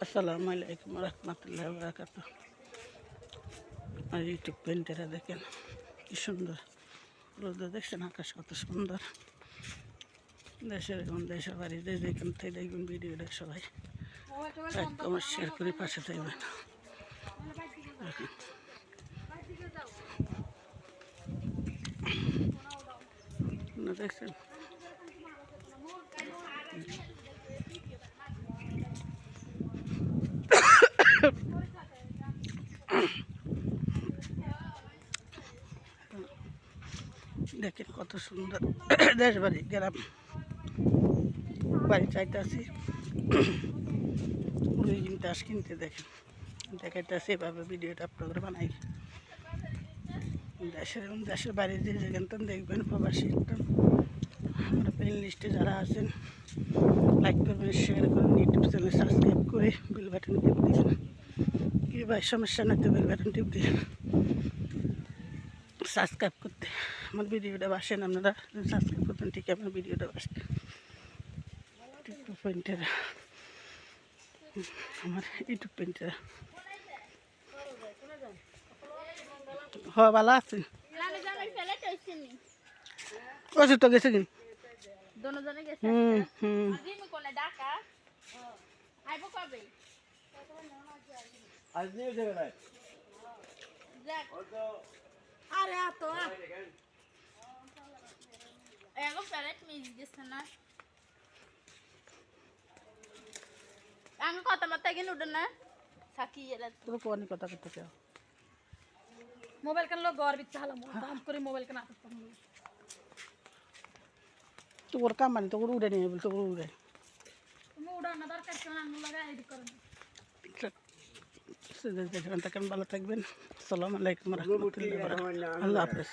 আসসালামু আলাইকুম রহমতুল্লাহ বারাকাতু। আর ইউটিউব পেন্টেরা দেখেন কি সুন্দর রোদে দেখছেন, আকাশ কত সুন্দর। দেশের এবং দেশের বাড়িতে যেখান থেকে দেখবেন ভিডিওটা সবাই লাইক কমেন্ট শেয়ার করে পাশে থাকবেন। দেখছেন দেখেন কত সুন্দর দেশ বাড়ি গ্রাম বাড়ি চাইতে আছি তাস কিনতে দেখেন দেখাইতেছি এভাবে ভিডিওটা আপলোড করে বানাই। দেশের বাইরে যে যেখান দেখবেন প্রবাসী আমরা প্লেন লিস্টে যারা আছেন লাইক করবেন, শেয়ার করবেন, ইউটিউব চ্যানেল সাবস্ক্রাইব করে বেল বাটন টিপ দিবেন। কি ভাই সমস্যা না তো বেল বাটন টিপ দিবেন সাবস্ক্রাইব করতে। আমার ভিডিওটা বাসেন আপনারা সাবস্ক্রাইব করতেন, ঠিক আমার ভিডিওটা বাসেন। ইউটিউব পেন্টের আমার ইউটিউব পেন্টের হ্যাঁ ভালো আছে। ওষুধ তো গেছে কিন কথা করতে চাও মোবাইল কেন লোক গড় বিচ্ছা হলাম কাম করে মোবাইল কেন আটক করলাম তোর কাম মানে তোর উড়ে নিয়ে বল তোর উড়ে তুমি উড়ান না দরকার কেন আঙুল লাগা এডিট করেন। ভালো থাকবেন। আসসালামু আলাইকুম রহমতুল্লাহ, আল্লাহ হাফেজ।